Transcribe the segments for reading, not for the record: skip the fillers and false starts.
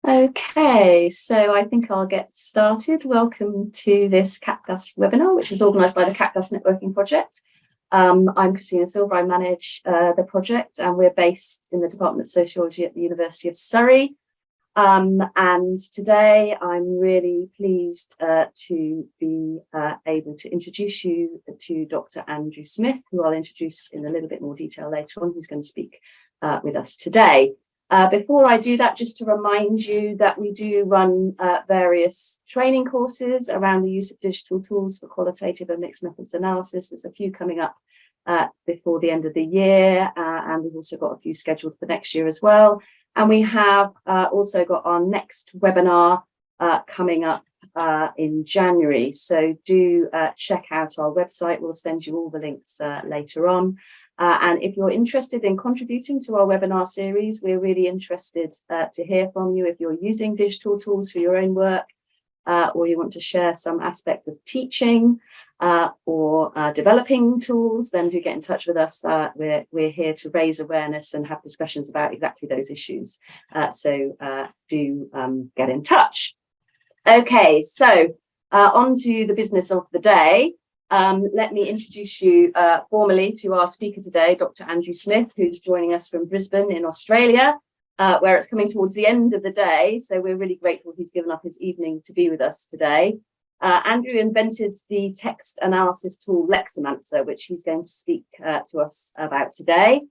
Okay, so I think I'll get started. Welcome to this CAQDAS webinar, which is organised by the CAQDAS Networking project. I'm Christina Silver, I manage the project, and we're based in the Department of Sociology at the University of Surrey. And today I'm really pleased to be able to introduce you to Dr. Andrew Smith, who I'll introduce in a little bit more detail later on, who's going to speak with us today. Before I do that, just to remind you that we do run various training courses around the use of digital tools for qualitative and mixed methods analysis. There's a few coming up before the end of the year, and we've also got a few scheduled for next year as well. And we have also got our next webinar coming up in January. So do check out our website. We'll send you all the links later on. And if you're interested in contributing to our webinar series, we're really interested to hear from you if you're using digital tools for your own work, or you want to share some aspect of teaching or developing tools, then do get in touch with us. We're here to raise awareness and have discussions about exactly those issues. So do get in touch. Okay, so on to the business of the day. Let me introduce you formally to our speaker today, Dr. Andrew Smith, who's joining us from Brisbane in Australia, where it's coming towards the end of the day. So we're really grateful he's given up his evening to be with us today. Andrew invented the text analysis tool Lexamanta, which he's going to speak to us about today.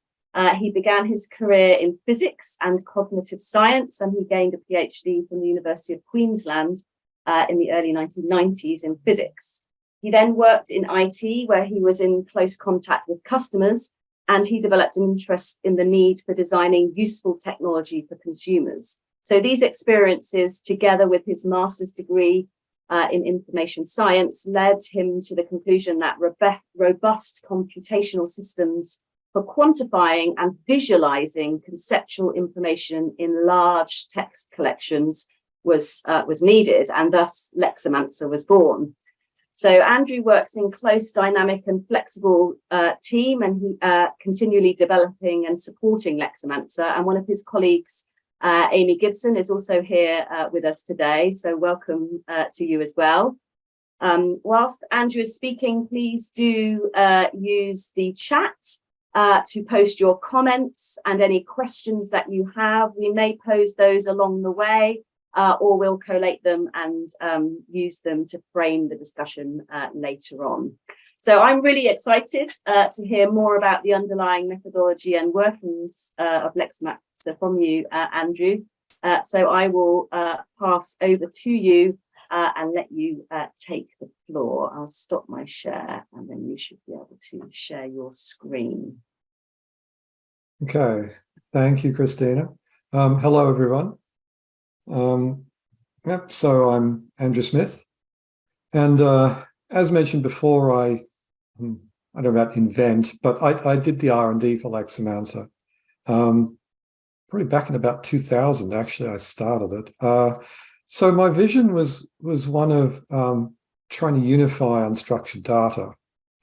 He began his career in physics and cognitive science, and he gained a PhD from the University of Queensland in the early 1990s in physics. He then worked in IT, where he was in close contact with customers, and he developed an interest in the need for designing useful technology for consumers. So these experiences, together with his master's degree in information science, led him to the conclusion that robust computational systems for quantifying and visualizing conceptual information in large text collections was needed, and thus Lexamanta was born. So Andrew works in close, dynamic and flexible team, and he continually developing and supporting Lexamanta. And one of his colleagues, Amy Gibson, is also here with us today. So welcome to you as well. Whilst Andrew is speaking, please do use the chat to post your comments and any questions that you have. We may pose those along the way, or we'll collate them and use them to frame the discussion later on. So I'm really excited to hear more about the underlying methodology and workings of Lexamanta from you, Andrew. So I will pass over to you and let you take the floor. I'll stop my share and then you should be able to share your screen. Okay, thank you, Christina. Hello, everyone. So I'm Andrew Smith, and as mentioned before, I don't know about invent, but I did the R&D for Lexamanta. Probably back in about 2000, actually, I started it. So my vision was one of trying to unify unstructured data,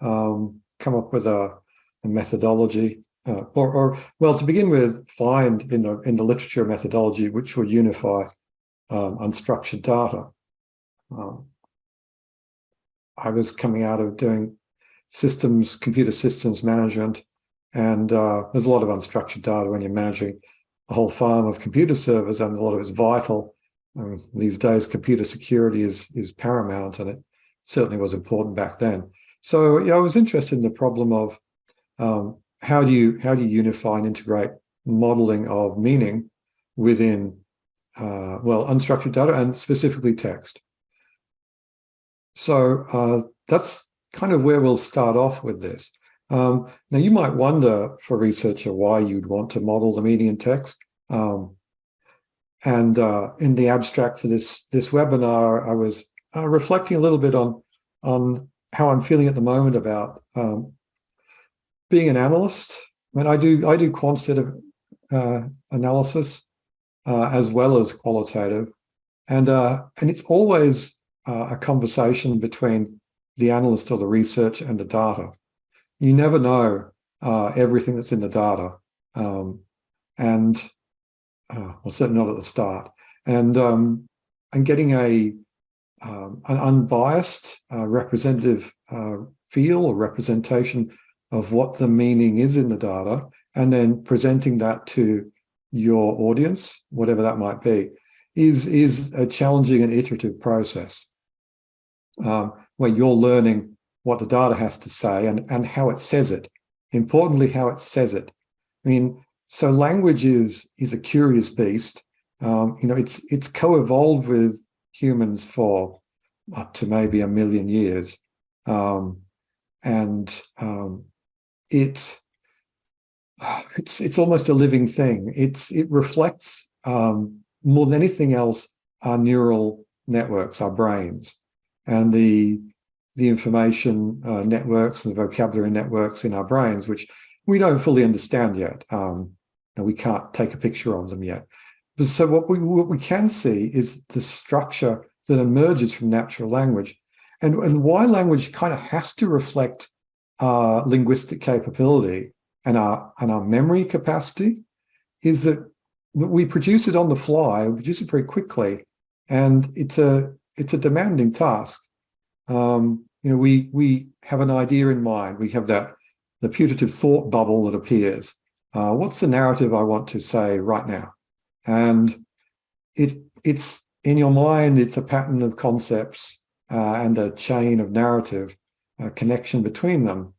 come up with a methodology, well, to begin with, find in the literature methodology which will unify unstructured data. I was coming out of doing computer systems management, and there's a lot of unstructured data when you're managing a whole farm of computer servers, and a lot of it's vital. These days, computer security is paramount, and it certainly was important back then. So yeah, I was interested in the problem of how do you unify and integrate modeling of meaning within well, unstructured data and specifically text. So that's kind of where we'll start off with this. Now, you might wonder, for a researcher, why you'd want to model the meaning in text. And in the abstract for this webinar, I was reflecting a little bit on how I'm feeling at the moment about being an analyst. I mean, I do quantitative analysis as well as qualitative, and it's always a conversation between the analyst or the research and the data. You never know everything that's in the data, and well, certainly not at the start. and getting an unbiased representative feel or representation of what the meaning is in the data, and then presenting that to your audience, whatever that might be, is a challenging and iterative process where you're learning what the data has to say and how it says it. Importantly, how it says it. I mean, so language is a curious beast. It's co-evolved with humans for up to maybe 1 million years. It's almost a living thing. It reflects more than anything else our neural networks, our brains, and the information networks and the vocabulary networks in our brains, which we don't fully understand yet. And we can't take a picture of them yet. So what we can see is the structure that emerges from natural language, and why language kind of has to reflect our linguistic capability and our memory capacity is that we produce it on the fly, we produce it very quickly, and it's a demanding task. We have an idea in mind. We have the putative thought bubble that appears. What's the narrative I want to say right now? And it's in your mind, it's a pattern of concepts and a chain of narrative, a connection between them.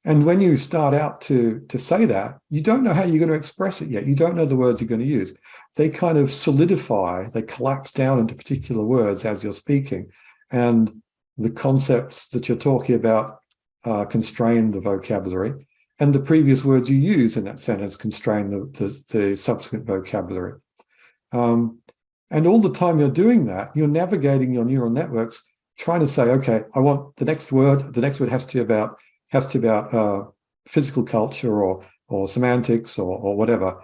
And when you start out to say that, you don't know how you're going to express it yet. You don't know the words you're going to use. They kind of solidify, they collapse down into particular words as you're speaking. And the concepts that you're talking about constrain the vocabulary. And the previous words you use in that sentence constrain the subsequent vocabulary. And all the time you're doing that, you're navigating your neural networks, trying to say, okay, I want the next word. The next word has to be about physical culture or semantics or whatever.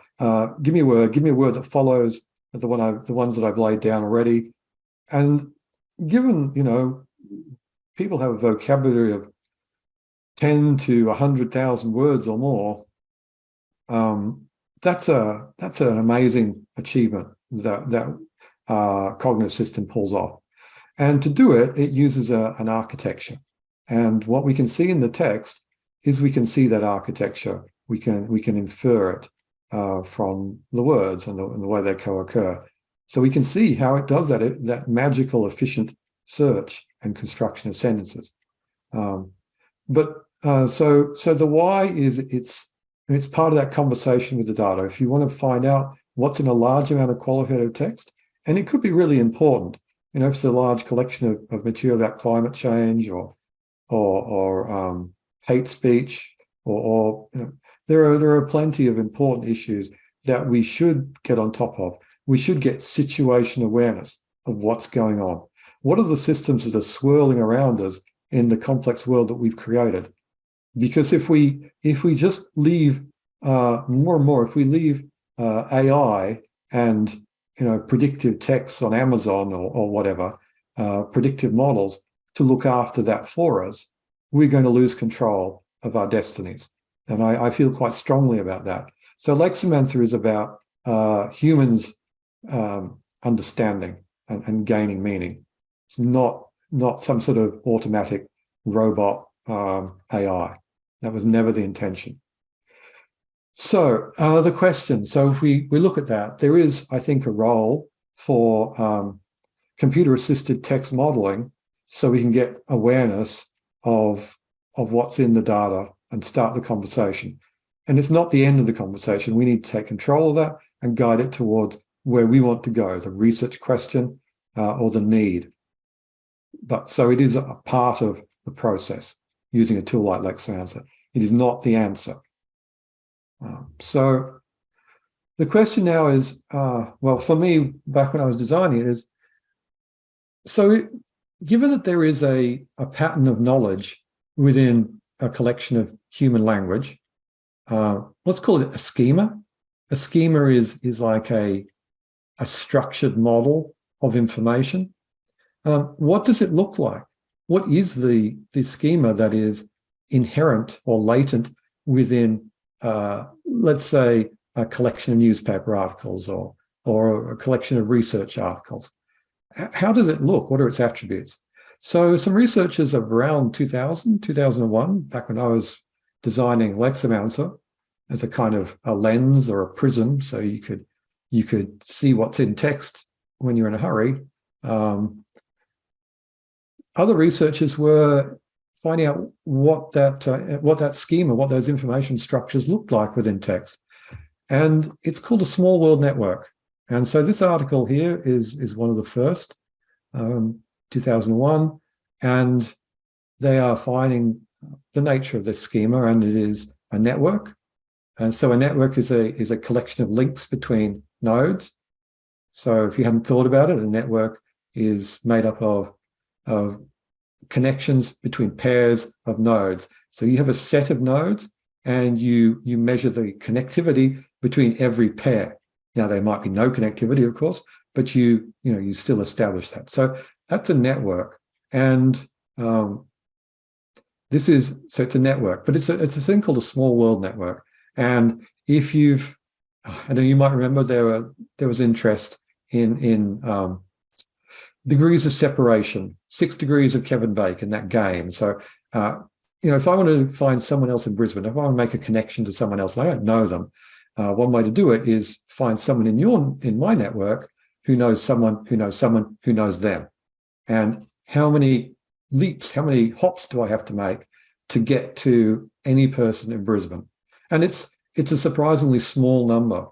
Give me a word that follows the ones that I've laid down already. And given, people have a vocabulary of 10 to 100,000 words or more, that's an amazing achievement that cognitive system pulls off. And to do it, it uses an architecture. And what we can see in the text is we can see that architecture. We can infer it from the words and the way they co-occur. So we can see how it does that magical, efficient search and construction of sentences. So the why is it's part of that conversation with the data. If you want to find out what's in a large amount of qualitative text, and it could be really important, if it's a large collection of material about climate change or hate speech, or there are plenty of important issues that we should get on top of. We should get situation awareness of what's going on. What are the systems that are swirling around us in the complex world that we've created? Because if we just leave more and more, if we leave AI and predictive texts on Amazon or whatever, predictive models to look after that for us, we're going to lose control of our destinies. And I feel quite strongly about that. So Lexamancer is about humans understanding and gaining meaning. It's not some sort of automatic robot AI. That was never the intention. So the question, so if we look at that, there is, I think, a role for computer-assisted text modeling so we can get awareness of what's in the data and start the conversation. And it's not the end of the conversation. We need to take control of that and guide it towards where we want to go, the research question or the need. But so it is a part of the process using a tool like Lexamanta. It is not the answer. So the question now is, well, for me, back when I was designing it, is, so given that there is a pattern of knowledge within a collection of human language, let's call it a schema. A schema is like a structured model of information. What does it look like? What is the schema that is inherent or latent within, let's say, a collection of newspaper articles or or a collection of research articles. How does it look? What are its attributes? So some researchers of around 2000, 2001, back when I was designing Lexamancer as a kind of a lens or a prism, so you could see what's in text when you're in a hurry. Other researchers were finding out what that schema, what those information structures looked like within text. And it's called a small world network. And so this article here is one of the first, 2001, and they are finding the nature of this schema, and it is a network. And so a network is a collection of links between nodes. So if you hadn't thought about it, a network is made up of connections between pairs of nodes. So you have a set of nodes, and you measure the connectivity between every pair. Now, there might be no connectivity, of course, but you still establish that. So that's a network, and it's a network, but it's a thing called a small world network. And if I know you might remember there was interest in degrees of separation, 6 degrees of Kevin Bacon, that game. So if I want to find someone else in Brisbane, if I want to make a connection to someone else and I don't know them, one way to do it is find someone in my network who knows someone who knows someone who knows them. And how many leaps, how many hops do I have to make to get to any person in Brisbane? And it's a surprisingly small number,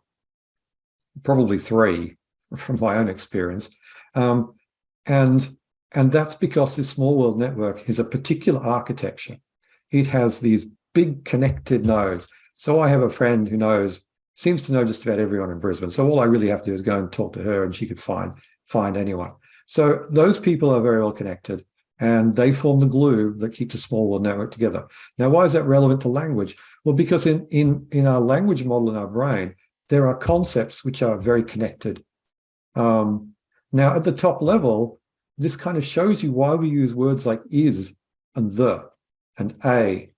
probably 3 from my own experience. And that's because this small world network is a particular architecture. It has these big connected nodes. So I have a friend who seems to know just about everyone in Brisbane. So all I really have to do is go and talk to her, and she could find anyone. So those people are very well connected, and they form the glue that keeps a small world network together. Now, why is that relevant to language? Well, because in our language model in our brain, there are concepts which are very connected. Now, at the top level, this kind of shows you why we use words like is and the and a,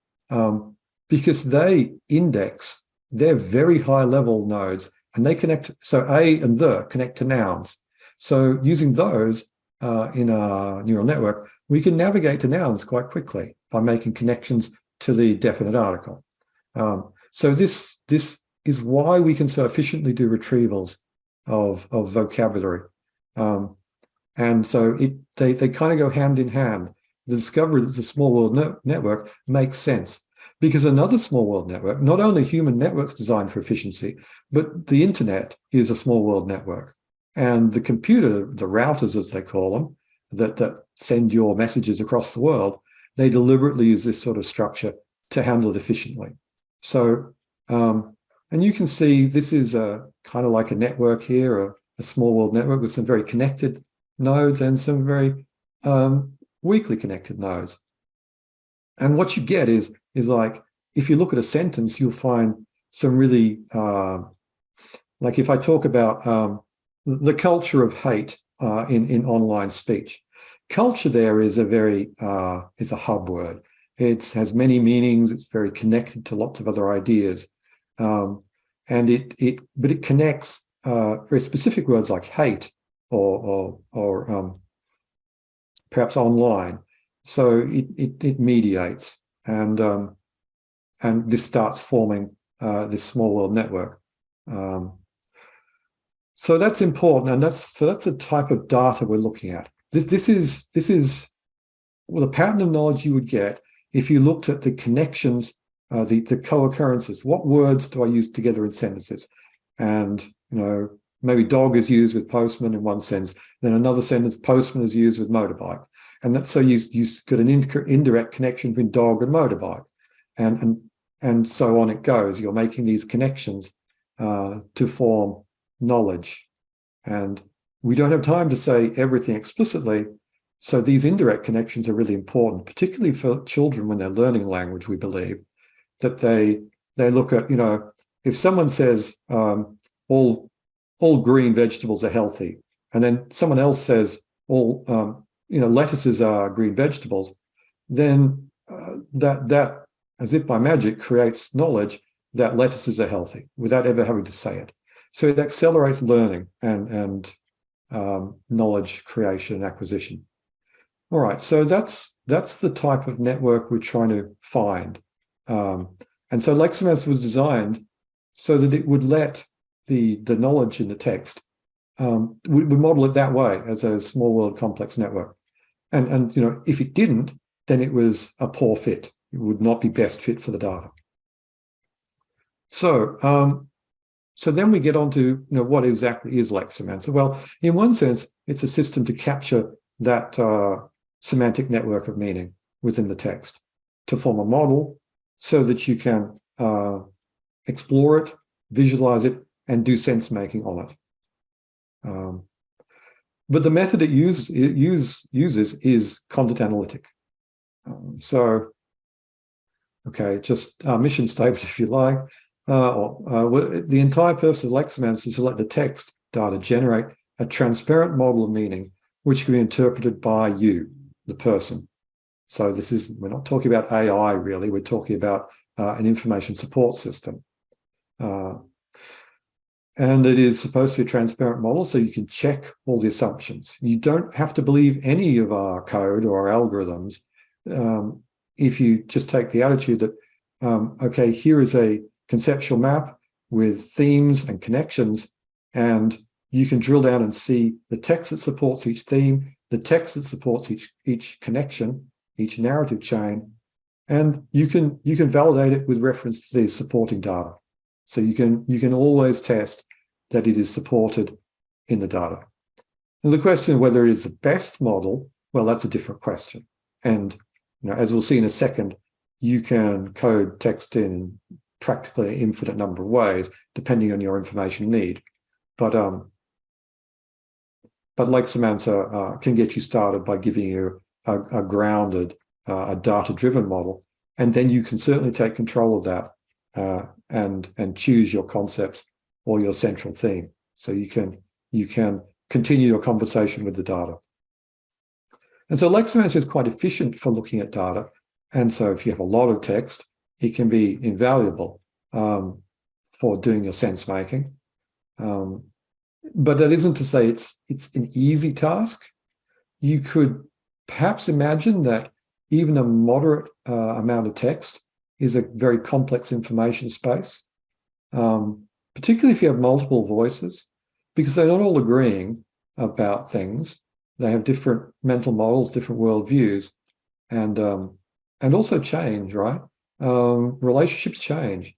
because they index, they're very high level nodes, and they connect. So a and the connect to nouns. So using those in our neural network, we can navigate to nouns quite quickly by making connections to the definite article. So this is why we can so efficiently do retrievals of vocabulary. And so they kind of go hand in hand. The discovery that it's a small world network makes sense, because another small world network, not only human networks designed for efficiency, but the internet is a small world network. And the computer, the routers as they call them, that send your messages across the world, they deliberately use this sort of structure to handle it efficiently. So, and you can see this is a kind of like a network here, a small world network with some very connected nodes and some very weakly connected nodes. And what you get is like, if you look at a sentence, you'll find some really, like if I talk about the culture of hate in online speech, culture there is is a hub word. It has many meanings. It's very connected to lots of other ideas. But it connects very specific words like hate or perhaps online. So it mediates, and this starts forming this small world network. So that's important, and that's the type of data we're looking at. This is the pattern of knowledge you would get if you looked at the connections, the co-occurrences. What words do I use together in sentences? And maybe dog is used with postman in one sentence, then another sentence postman is used with motorbike, and that's so you got an indirect connection between dog and motorbike, and so on it goes. You're making these connections to form knowledge, and we don't have time to say everything explicitly. So these indirect connections are really important, particularly for children when they're learning language. We believe that they look at, if someone says all green vegetables are healthy, and then someone else says all lettuces are green vegetables, then that as if by magic creates knowledge that lettuces are healthy without ever having to say it. So it accelerates learning and knowledge creation and acquisition. All right, so that's the type of network we're trying to find. And so Lexamanta was designed so that it would let the knowledge in the text, we model it that way as a small world complex network. And you know, if it didn't, then it was a poor fit. It would not be best fit for the data. So, so then we get on to, you know, what exactly is Lexamanta? Well, in one sense, it's a system to capture that semantic network of meaning within the text, to form a model so that you can explore it, visualize it, and do sense making on it. But the method it uses is content analytic. So, okay, just mission statement, if you like. The entire purpose of Lexamanta is to let the text data generate a transparent model of meaning, which can be interpreted by you, the person. So we're not talking about AI really, we're talking about an information support system. And it is supposed to be a transparent model, so you can check all the assumptions. You don't have to believe any of our code or our algorithms if you just take the attitude that, okay, here is a conceptual map with themes and connections, and you can drill down and see the text that supports each theme, the text that supports each connection, each narrative chain, and you can validate it with reference to the supporting data. So you can always test that it is supported in the data. And the question of whether it is the best model, well, that's a different question. And you know, as we'll see in a second, you can code text in practically an infinite number of ways, depending on your information need. But Lexamanta can get you started by giving you a grounded, a data-driven model, and then you can certainly take control of that and choose your concepts or your central theme. So you can continue your conversation with the data. And so Lexamanta is quite efficient for looking at data. And so if you have a lot of text, it can be invaluable for doing your sense making. But that isn't to say it's an easy task. You could perhaps imagine that even a moderate amount of text is a very complex information space, particularly if you have multiple voices, because they're not all agreeing about things. They have different mental models, different worldviews, and also change, right? Relationships change.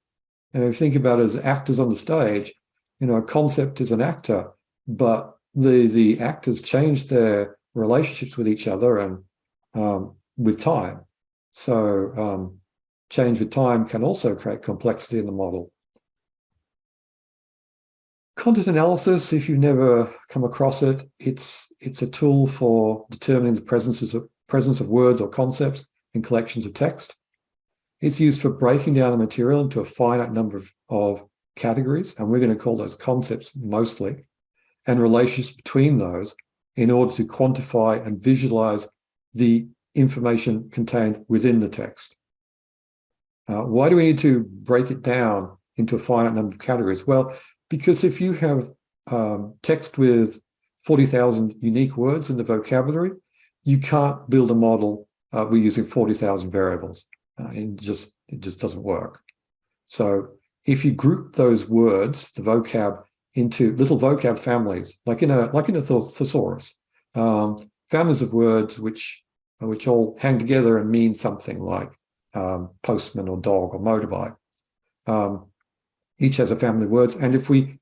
And if you think about it as actors on the stage, you know, a concept is an actor, but the actors change their relationships with each other and with time. So change with time can also create complexity in the model. Content analysis, if you've never come across it, it's a tool for determining the presence of words or concepts in collections of text. It's used for breaking down the material into a finite number of categories, and we're going to call those concepts mostly, and relations between those in order to quantify and visualize the information contained within the text. Why do we need to break it down into a finite number of categories? Well, because if you have text with 40,000 unique words in the vocabulary, you can't build a model we're using 40,000 variables. It just doesn't work. So if you group those words, the vocab, into little vocab families, like in a thesaurus, families of words which all hang together and mean something like postman or dog or motorbike. Each has a family of words, and if we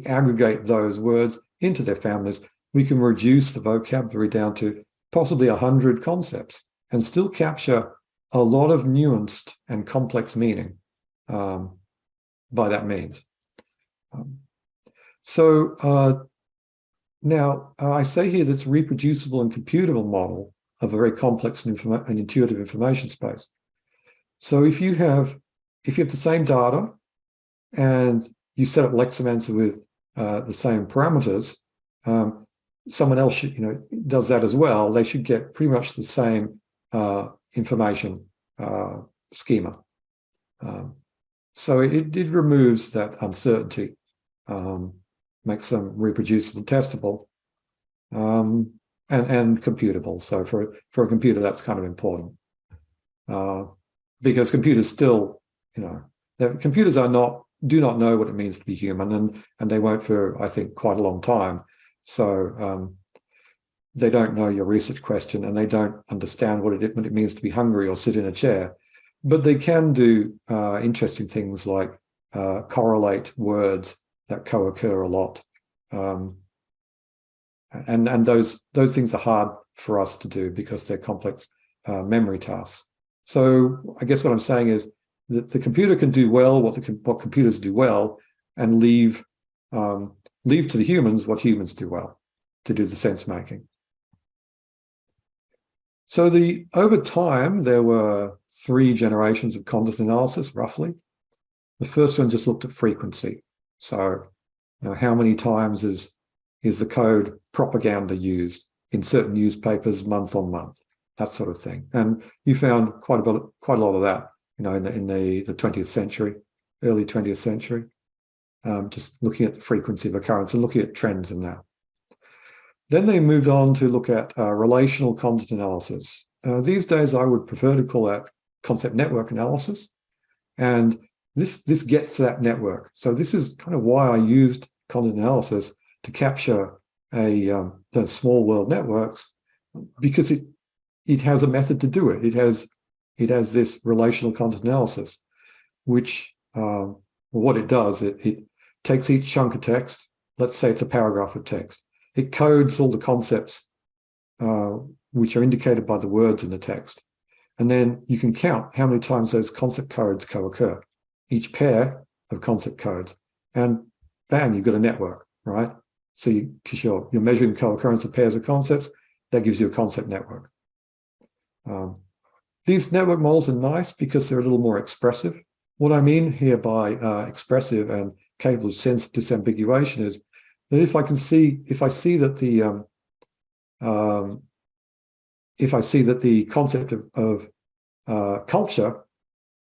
aggregate those words into their families, we can reduce the vocabulary down to possibly 100 concepts and still capture a lot of nuanced and complex meaning by that means. Now I say here that's reproducible and computable model of a very complex and intuitive information space. So if you have the same data and you set up Lexamanta with the same parameters, someone else does that as well. They should get pretty much the same information schema. So it removes that uncertainty makes them reproducible, testable, and computable. So for a computer, that's kind of important, because computers still, computers do not know what it means to be human, and they won't for, I think, quite a long time. So they don't know your research question, and they don't understand what it means to be hungry or sit in a chair. But they can do interesting things like correlate words that co-occur a lot. And those things are hard for us to do because they're complex memory tasks. So I guess what I'm saying is that the computer can do well what computers do well, and leave to the humans what humans do well, to do the sense making. So over time, there were 3 generations of content analysis, roughly. The first one just looked at frequency. So, how many times is the code propaganda used in certain newspapers month on month, that sort of thing. And you found quite a lot of that, in the 20th century, early 20th century, just looking at the frequency of occurrence and looking at trends in that. Then they moved on to look at relational content analysis. These days, I would prefer to call that concept network analysis. And this gets to that network. So this is kind of why I used content analysis to capture the small world networks, because it has a method to do it. It has this relational content analysis, which what it does, it takes each chunk of text. Let's say it's a paragraph of text. It codes all the concepts which are indicated by the words in the text. And then you can count how many times those concept codes co-occur, each pair of concept codes. And bang, you've got a network, right? So because you're measuring the co-occurrence of pairs of concepts, that gives you a concept network. These network models are nice because they're a little more expressive. What I mean here by expressive and capable of sense disambiguation is that if I see that the concept of culture,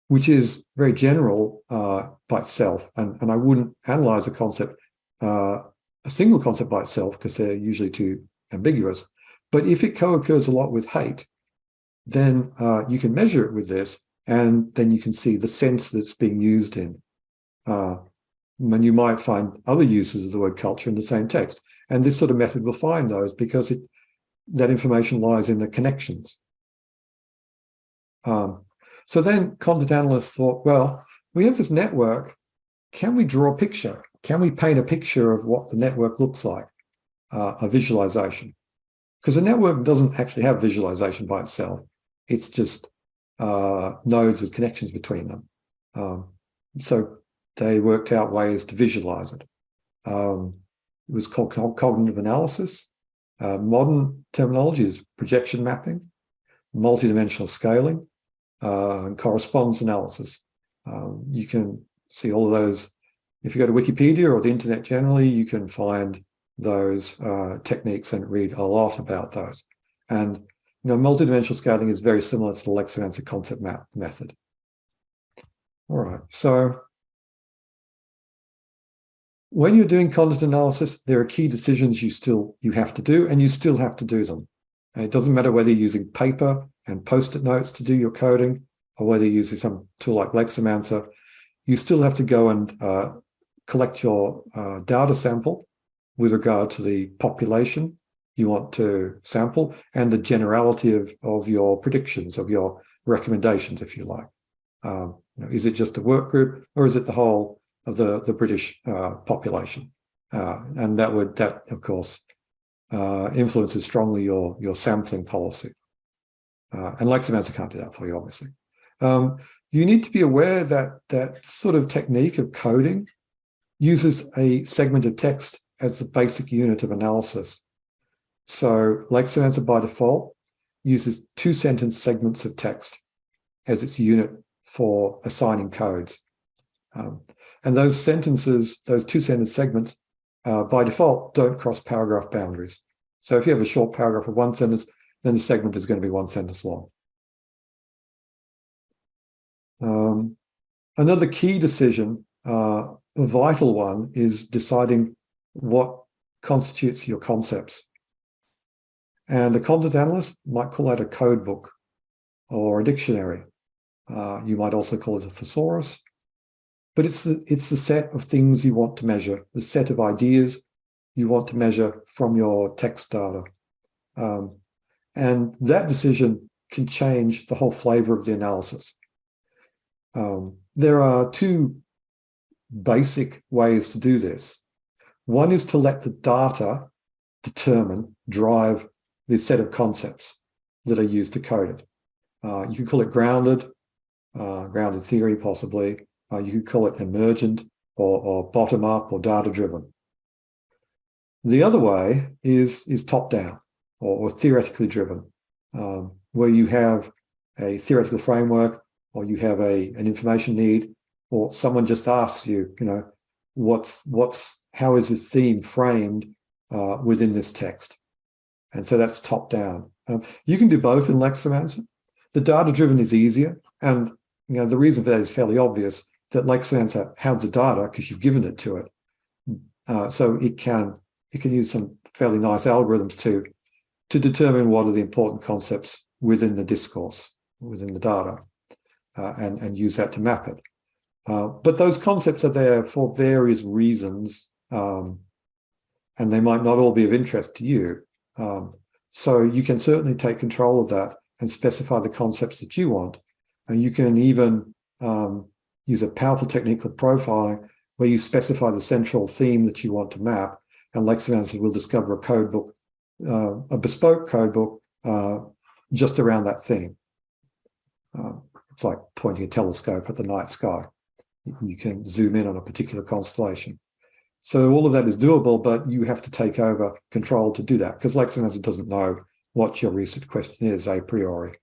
which is very general by itself, and I wouldn't analyze a single concept by itself because they're usually too ambiguous. But if it co-occurs a lot with hate, then you can measure it with this, and then you can see the sense that it's being used in. And you might find other uses of the word culture in the same text. And this sort of method will find those because that information lies in the connections. So then content analysts thought, well, we have this network. Can we draw a picture? Can we paint a picture of what the network looks like, a visualization? Because a network doesn't actually have visualization by itself. It's just nodes with connections between them. So they worked out ways to visualize it. It was called cognitive analysis. Modern terminology is projection mapping, multidimensional scaling, and correspondence analysis. You can see all of those. If you go to Wikipedia or the internet generally, you can find those techniques and read a lot about those. And multidimensional scaling is very similar to the Lexamanta concept map method. All right, so when you're doing content analysis, there are key decisions you have to do, and you still have to do them. And it doesn't matter whether you're using paper and post-it notes to do your coding, or whether you're using some tool like Lexamanta. You still have to go and collect your data sample with regard to the population you want to sample and the generality of your predictions, of your recommendations, if you like. Is it just a work group, or is it the whole of the British population? And that of course influences strongly your sampling policy. And Lexamanta can't do that for you, obviously. You need to be aware that sort of technique of coding uses a segment of text as the basic unit of analysis. So Lexamanta by default uses 2-sentence segments of text as its unit for assigning codes. And those sentences, those 2-sentence segments, by default, don't cross paragraph boundaries. So if you have a short paragraph of 1 sentence, then the segment is going to be 1 sentence long. Another key decision, a vital one is deciding what constitutes your concepts. And a content analyst might call that a code book or a dictionary. You might also call it a thesaurus. But it's the set of things you want to measure, the set of ideas you want to measure from your text data. And that decision can change the whole flavor of the analysis. There are two basic ways to do this. One is to let the data drive the set of concepts that are used to code it. You could call it grounded theory possibly. You could call it emergent or bottom-up or data-driven. The other way is top-down or theoretically driven, where you have a theoretical framework or you have an information need, or someone just asks you, how is the theme framed within this text? And so that's top-down. You can do both in Lexamancer. The data-driven is easier, and the reason for that is fairly obvious, that Lexamancer has the data because you've given it to it. So it can use some fairly nice algorithms to determine what are the important concepts within the discourse, within the data, and use that to map it. But those concepts are there for various reasons, and they might not all be of interest to you. So you can certainly take control of that and specify the concepts that you want. And you can even use a powerful technique called profiling, where you specify the central theme that you want to map, and Lexamancer will discover a code book, a bespoke code book, just around that theme. It's like pointing a telescope at the night sky. You can zoom in on a particular constellation. So all of that is doable, but you have to take over control to do that, because Lexamancer doesn't know what your research question is a priori.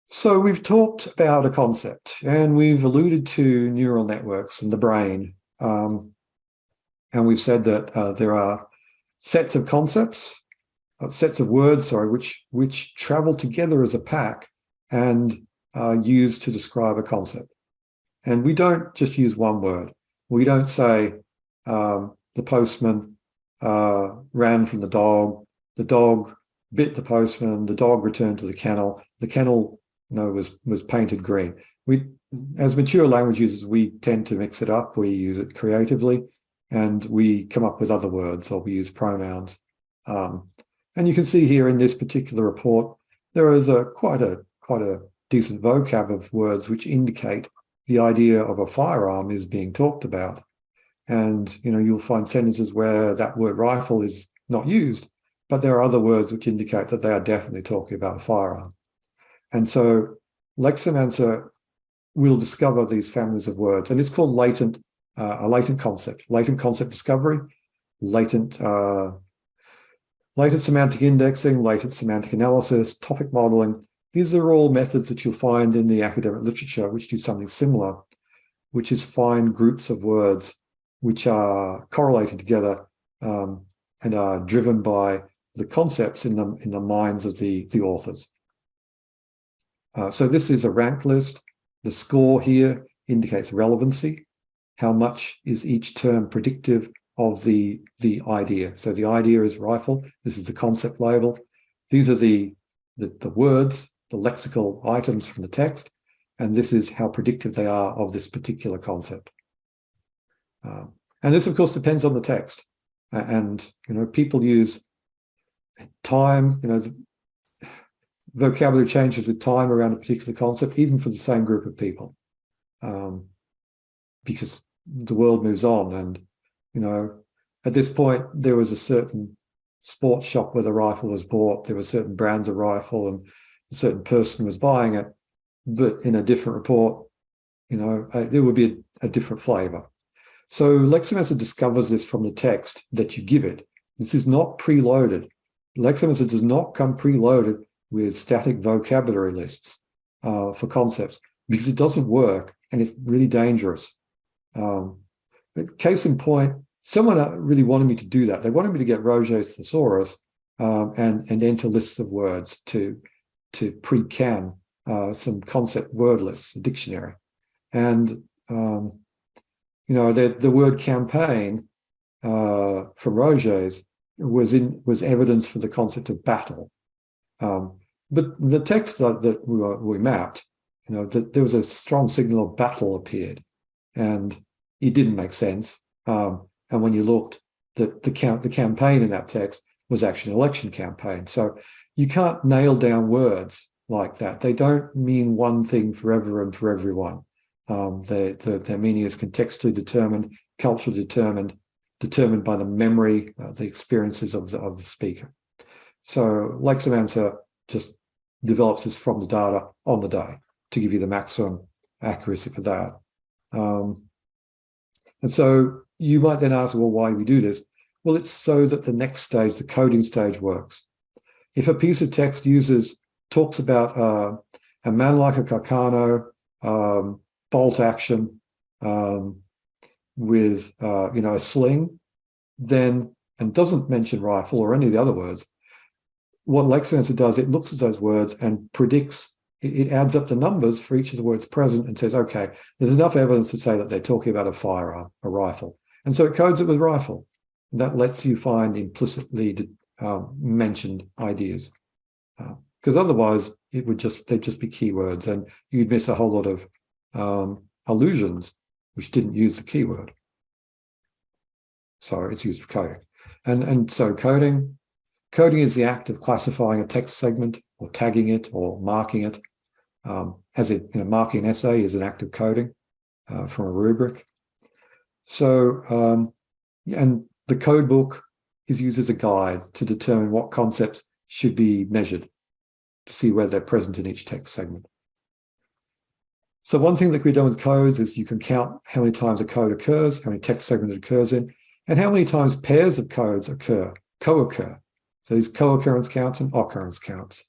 So we've talked about a concept, and we've alluded to neural networks and the brain. And we've said that there are sets of concepts, sets of words, which travel together as a pack and are used to describe a concept. And we don't just use one word. We don't say the postman ran from the dog bit the postman, the dog returned to the kennel was painted green. As mature language users, we tend to mix it up. We use it creatively, and we come up with other words, or we use pronouns. And you can see here in this particular report, there is quite a decent vocab of words which indicate the idea of a firearm is being talked about. And you'll find sentences where that word rifle is not used, but there are other words which indicate that they are definitely talking about a firearm. And so Lexamancer will discover these families of words, and it's called a latent concept discovery, latent semantic indexing, latent semantic analysis, topic modeling. These are all methods that you'll find in the academic literature which do something similar, which is find groups of words which are correlated together and are driven by the concepts in the minds of the authors. So this is a rank list. The score here indicates relevancy. How much is each term predictive of the idea? So the idea is rifle. This is the concept label. These are the words, the lexical items from the text, and this is how predictive they are of this particular concept. And this, of course, depends on the text. And people use time. Vocabulary changes with time around a particular concept, even for the same group of people, because the world moves on. And at this point, there was a certain sports shop where the rifle was bought. There were certain brands of rifle, and a certain person was buying it. But in a different report, there would be a different flavor. So Lexamancer discovers this from the text that you give it. This is not preloaded. Lexamancer does not come preloaded with static vocabulary lists for concepts, because it doesn't work and it's really dangerous. Case in point, someone really wanted me to do that. They wanted me to get Roget's thesaurus and enter lists of words to pre-can some concept word lists, a dictionary. And the word campaign from Roget's was evidence for the concept of battle. But the text that we mapped, that there was a strong signal of battle appeared, and it didn't make sense. And when you looked, the campaign in that text was actually an election campaign. So you can't nail down words like that. They don't mean one thing forever and for everyone. Their meaning is contextually determined, culturally determined by the memory, the experiences of the speaker. So Lexamanta just develops this from the data on the day to give you the maximum accuracy for that. And so you might then ask, well, why do we do this? Well, it's so that the next stage, the coding stage, works. If a piece of text talks about a man like a Carcano, bolt action with a sling, then, and doesn't mention rifle or any of the other words, what Lexamanta does, it looks at those words and predicts, it adds up the numbers for each of the words present and says, okay, there's enough evidence to say that they're talking about a firearm, a rifle. And so it codes it with rifle. And that lets you find implicitly mentioned ideas. Because otherwise, they'd just be keywords, and you'd miss a whole lot of allusions which didn't use the keyword. So it's used for coding. And so coding is the act of classifying a text segment or tagging it or marking it. Marking an essay is an act of coding from a rubric. So, and the code book is used as a guide to determine what concepts should be measured to see where they're present in each text segment. So one thing that we've done with codes is you can count how many times a code occurs, how many text segments it occurs in, and how many times pairs of codes co-occur. So these co-occurrence counts and occurrence counts.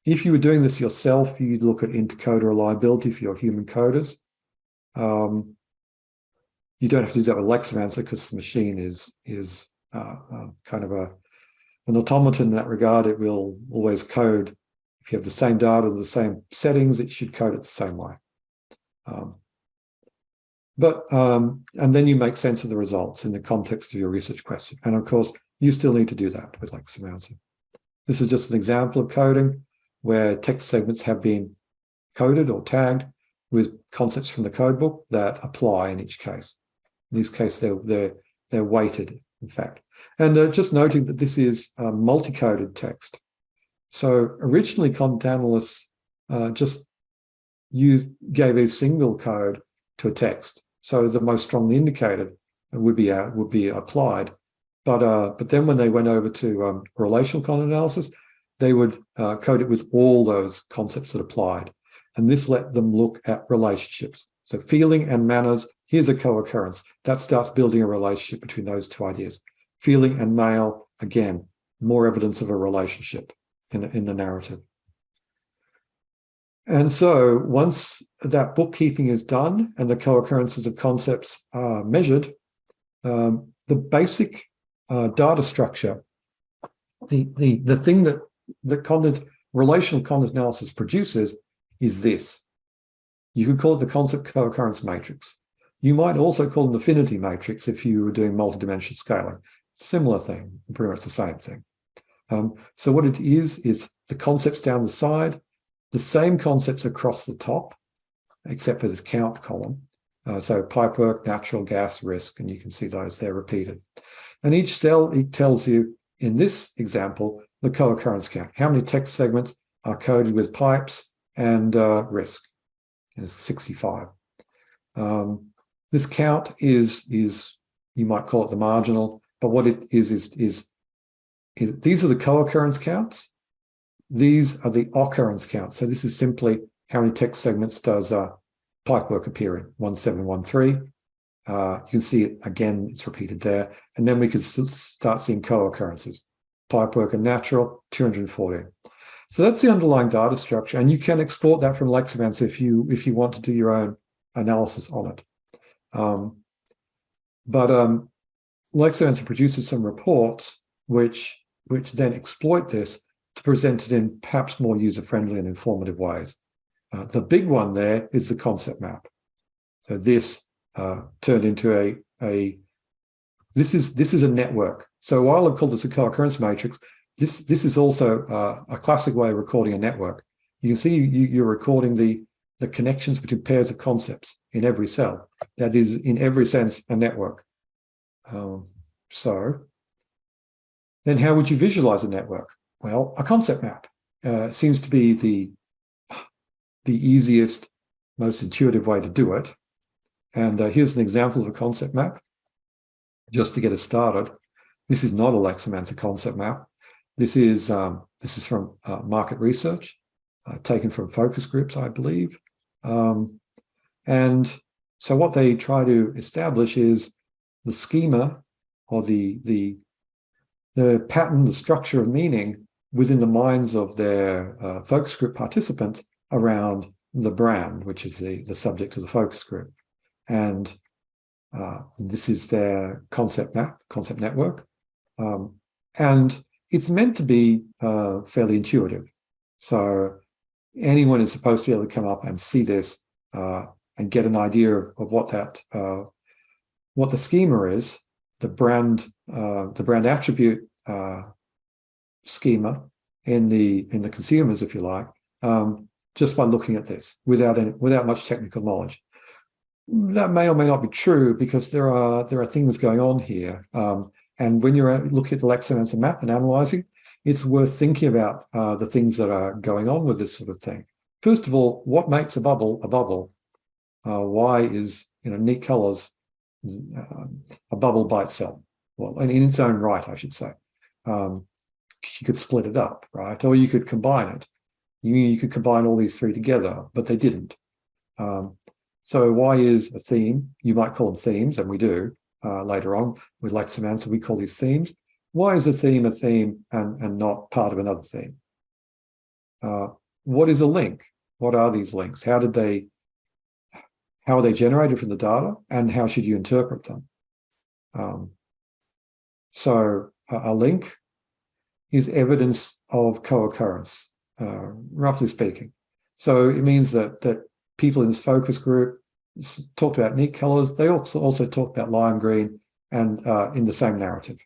If you were doing this yourself, you'd look at intercoder reliability for your human coders. You don't have to do that with Lexamanta because the machine is kind of an automaton in that regard. It will always code. If you have the same data, the same settings, it should code it the same way. And then you make sense of the results in the context of your research question. And of course, you still need to do that with Lexamanta. This is just an example of coding where text segments have been coded or tagged with concepts from the codebook that apply in each case. In this case, they're weighted, in fact. And just noting that this is multi-coded text. So originally, content analysts just gave a single code to a text. So the most strongly indicated would be applied. But then when they went over to relational content analysis, they would code it with all those concepts that applied. And this let them look at relationships. So feeling and manners, here's a co-occurrence. That starts building a relationship between those two ideas. Feeling and male, again, more evidence of a relationship in the narrative. And so once that bookkeeping is done and the co-occurrences of concepts are measured, the basic data structure, the thing that relational content analysis produces is this. You could call it the concept co-occurrence matrix. You might also call it an affinity matrix if you were doing multidimensional scaling. Similar thing, pretty much the same thing. So what it is the concepts down the side, the same concepts across the top, except for this count column. So pipework, natural gas, risk, and you can see those there repeated. And each cell, it tells you, in this example, the co-occurrence count. How many text segments are coded with pipes and risk? And it's 65. This count is you might call it the marginal, but what it is these are the co-occurrence counts. These are the occurrence counts. So this is simply how many text segments does pipework appear in, 1713. You can see it again, it's repeated there. And then we can start seeing co-occurrences. Pipework and natural, 214. So that's the underlying data structure. And you can export that from Lexamanta if you want to do your own analysis on it. Lexamanta produces some reports which then exploit this to present it in perhaps more user-friendly and informative ways. The big one there is the concept map. So this turned into this is a network. So while I call this a co-occurrence matrix, this is also a classic way of recording a network. You can see you're recording the connections between pairs of concepts in every cell. That is, in every sense, a network. So then how would you visualize a network? Well, a concept map seems to be the easiest, most intuitive way to do it. And here's an example of a concept map, just to get us started. This is not a Lexamancer concept map. This is from market research, taken from focus groups, I believe. And so what they try to establish is the schema, or the pattern, the structure of meaning within the minds of their focus group participants around the brand, which is the subject of the focus group. And this is their concept map, concept network. And it's meant to be fairly intuitive. So anyone is supposed to be able to come up and see this and get an idea of what the schema is, the brand attribute schema in the consumers, if you like, just by looking at this without much technical knowledge. That may or may not be true, because there are things going on here. And when you're looking at the Lexamancer map and analyzing, it's worth thinking about the things that are going on with this sort of thing. First of all, what makes a bubble a bubble? Why is neat colors a bubble by itself? Well, and in its own right, I should say. You could split it up, right? Or you could combine it. You could combine all these three together, but they didn't. So why is a theme? You might call them themes, and we do later on with Lexamanta. We call these themes. Why is a theme and not part of another theme? What is a link? What are these links? How are they generated from the data, and how should you interpret them? So a link is evidence of co-occurrence, roughly speaking. So it means that people in this focus group talked about neat colors. They also talked about lime green, and in the same narrative.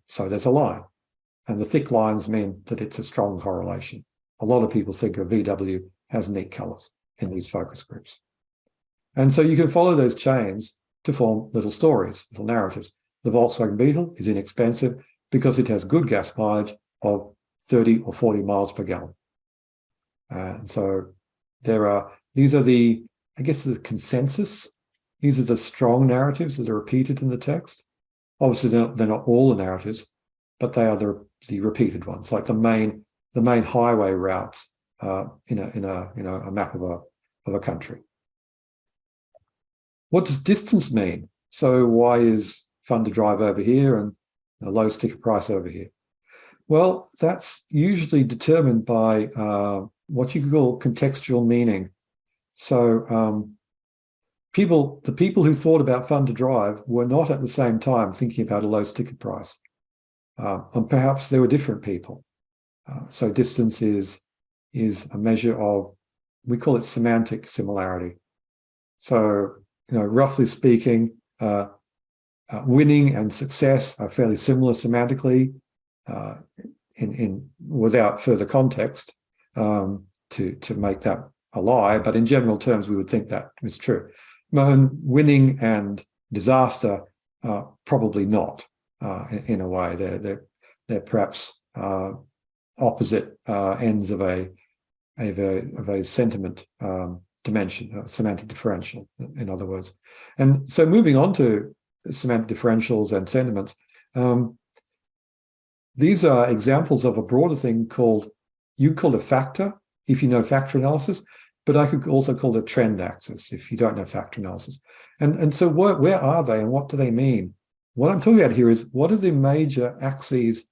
So there's a line, and the thick lines mean that it's a strong correlation. A lot of people think of VW as neat colors in these focus groups. And so you can follow those chains to form little stories, little narratives. The Volkswagen Beetle is inexpensive because it has good gas mileage of 30 or 40 miles per gallon. And so these are the consensus. These are the strong narratives that are repeated in the text. Obviously, they're not all the narratives, but they are the repeated ones, like the main highway routes in a map of a country. What does distance mean? So why is fun to drive over here and a low sticker price over here? Well, that's usually determined by what you could call contextual meaning. So the people who thought about fun to drive were not at the same time thinking about a low sticker price. And perhaps there were different people. So distance is a measure of, we call it semantic similarity. So, roughly speaking, winning and success are fairly similar semantically, without further context to make that a lie, but in general terms, we would think that is true. Winning and disaster, probably not. In a way, they're perhaps opposite ends of a sentiment dimension, a semantic differential, in other words. And so, moving on to semantic differentials and sentiments, these are examples of a broader thing you call a factor if you know factor analysis, but I could also call it a trend axis if you don't know factor analysis. And so where are they and what do they mean? What I'm talking about here is, what are the major axes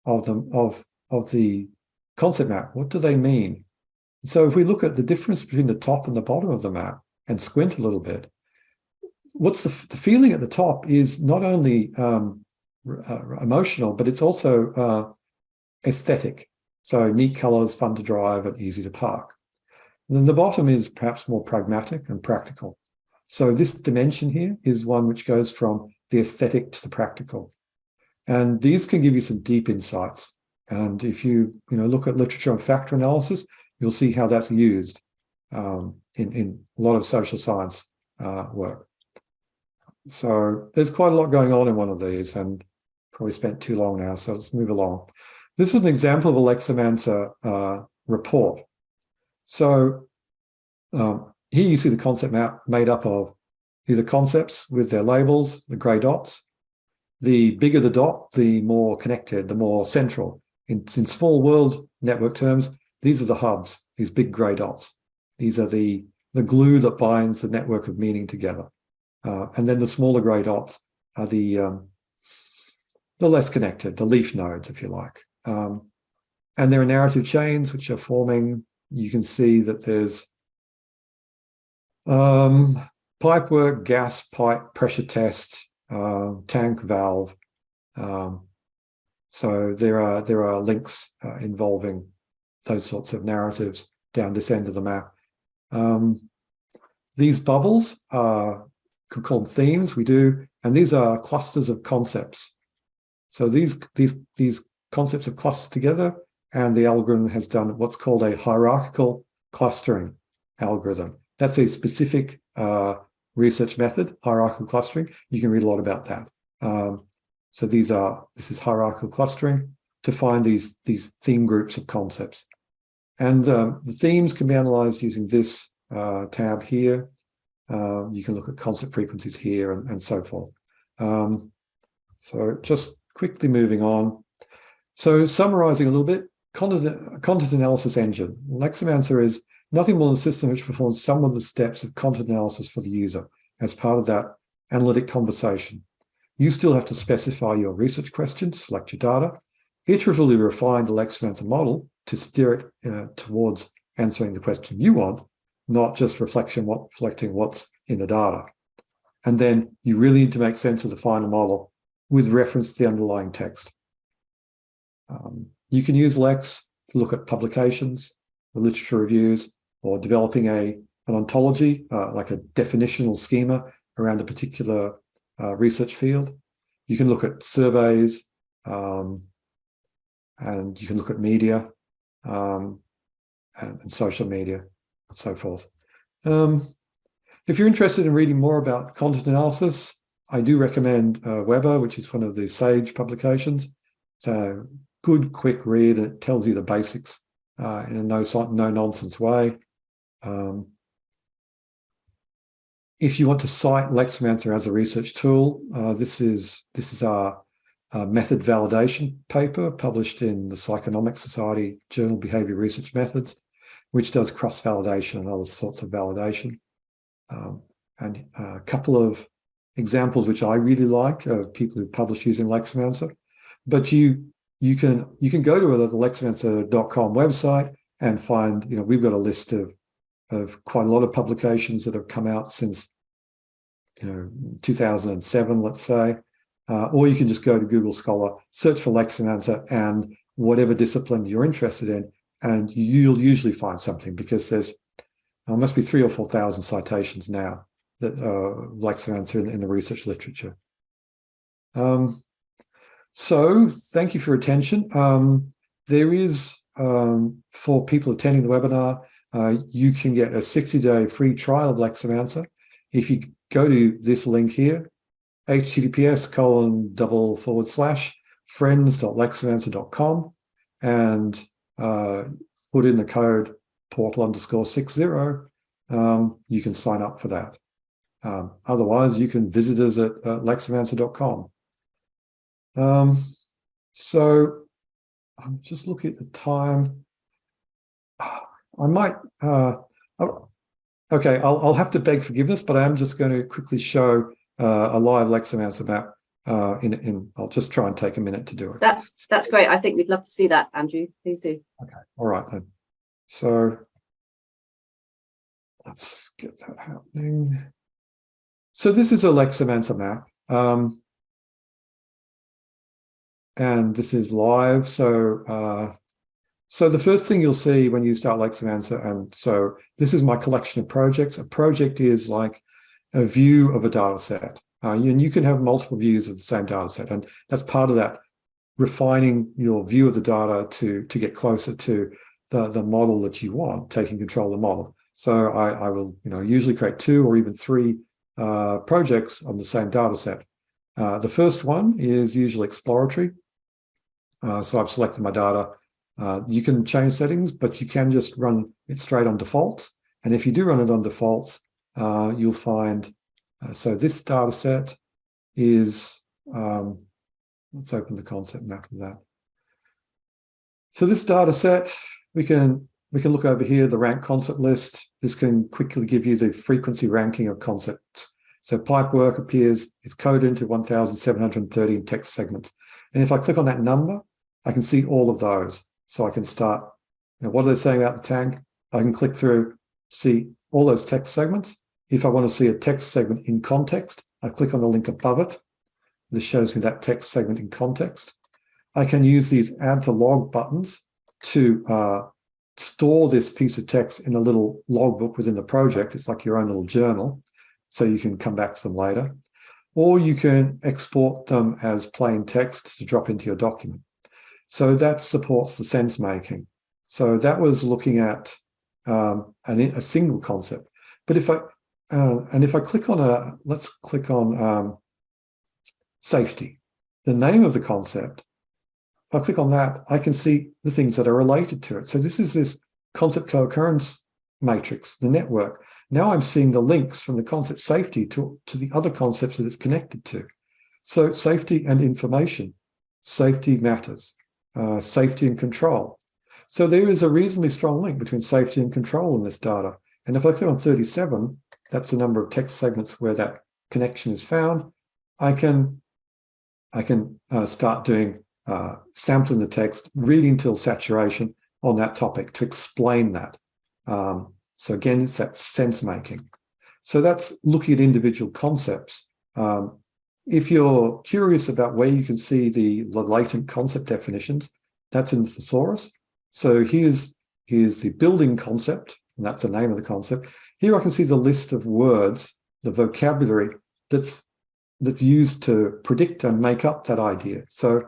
of the concept map? What do they mean? So if we look at the difference between the top and the bottom of the map and squint a little bit, what's the feeling at the top is not only emotional, but it's also aesthetic. So neat colors, fun to drive, and easy to park. Then the bottom is perhaps more pragmatic and practical. So this dimension here is one which goes from the aesthetic to the practical. And these can give you some deep insights. And if you look at literature on factor analysis, you'll see how that's used in a lot of social science work. So there's quite a lot going on in one of these, and probably spent too long now, so let's move along. This is an example of a Lexamanta report. So here you see the concept map made up of these are concepts with their labels, the grey dots. The bigger the dot, the more connected, the more central. In small world network terms, these are the hubs, these big grey dots. These are the glue that binds the network of meaning together. And then the smaller grey dots are the less connected, the leaf nodes, if you like. And there are narrative chains which are forming. You can see that there's pipe work, gas pipe, pressure test, tank valve. So there are links involving those sorts of narratives down this end of the map. These bubbles could call them themes, we do, and these are clusters of concepts. So these concepts have clustered together, and the algorithm has done what's called a hierarchical clustering algorithm. That's a specific research method, hierarchical clustering. You can read a lot about that. So this is hierarchical clustering to find these theme groups of concepts. And the themes can be analyzed using this tab here. You can look at concept frequencies here and so forth. So just quickly moving on. So summarizing a little bit, content analysis engine. Lexamancer is nothing more than a system which performs some of the steps of content analysis for the user as part of that analytic conversation. You still have to specify your research question to select your data, iteratively refine the Lexamanta model to steer it towards answering the question you want, not just reflecting what's in the data. And then you really need to make sense of the final model with reference to the underlying text. You can use Lex to look at publications, the literature reviews, or developing an ontology, like a definitional schema around a particular research field. You can look at surveys, and you can look at media, and social media, and so forth. If you're interested in reading more about content analysis, I do recommend Weber, which is one of the SAGE publications. It's a good, quick read. It tells you the basics in a no-nonsense way. If you want to cite Lexamancer as a research tool, this is our method validation paper published in the Psychonomic Society Journal Behavior Research Methods, which does cross-validation and other sorts of validation. And a couple of examples which I really like of people who publish using Lexamancer. But you can go to the lexamancer.com website and find, we've got a list of quite a lot of publications that have come out since 2007, let's say. Or you can just go to Google Scholar, search for Lexamancer and whatever discipline you're interested in, and you'll usually find something, because there must be 3,000 or 4,000 citations now that Lexamancer in the research literature. So thank you for your attention. There is, for people attending the webinar, you can get a 60-day free trial of Lexamancer. If you go to this link here, https://friends.lexamancer.com, and put in the code portal_60, you can sign up for that. Otherwise, you can visit us at lexamancer.com. So I'm just looking at the time. I might, okay, I'll have to beg forgiveness, but I am just going to quickly show a live Lexamancer map. I'll just try and take a minute to do it. That's great. I think we'd love to see that, Andrew. Please do. Okay, all right then. So let's get that happening. So this is a Lexamancer map. And this is live. So So the first thing you'll see when you start Lexamanta, and so this is my collection of projects. A project is like a view of a data set. And you can have multiple views of the same data set. And that's part of that, refining your view of the data to get closer to the model that you want, taking control of the model. So I will usually create 2 or even 3 projects on the same data set. The first one is usually exploratory. So I've selected my data. You can change settings, but you can just run it straight on default. And if you do run it on default, you'll find, so this data set is, let's open the concept map of that. So this data set, we can look over here, the rank concept list. This can quickly give you the frequency ranking of concepts. So pipework appears, it's coded into 1,730 in text segments. And if I click on that number, I can see all of those. So I can start, what are they saying about the tag? I can click through, see all those text segments. If I want to see a text segment in context, I click on the link above it. This shows me that text segment in context. I can use these add to log buttons to store this piece of text in a little logbook within the project. It's like your own little journal, so you can come back to them later. Or you can export them as plain text to drop into your document. So that supports the sense making. So that was looking at a single concept. But if I click on let's click on safety, the name of the concept. If I click on that, I can see the things that are related to it. So this is this concept co-occurrence matrix, the network. Now I'm seeing the links from the concept safety to the other concepts that it's connected to. So safety and information, safety matters, safety and control. So there is a reasonably strong link between safety and control in this data. And if I click on 37, that's the number of text segments where that connection is found. I can start doing sampling the text, reading till saturation on that topic to explain that. So again, it's that sense making. So that's looking at individual concepts. If you're curious about where you can see the latent concept definitions, that's in the thesaurus. So here's the building concept, and that's the name of the concept. Here I can see the list of words, the vocabulary that's used to predict and make up that idea. So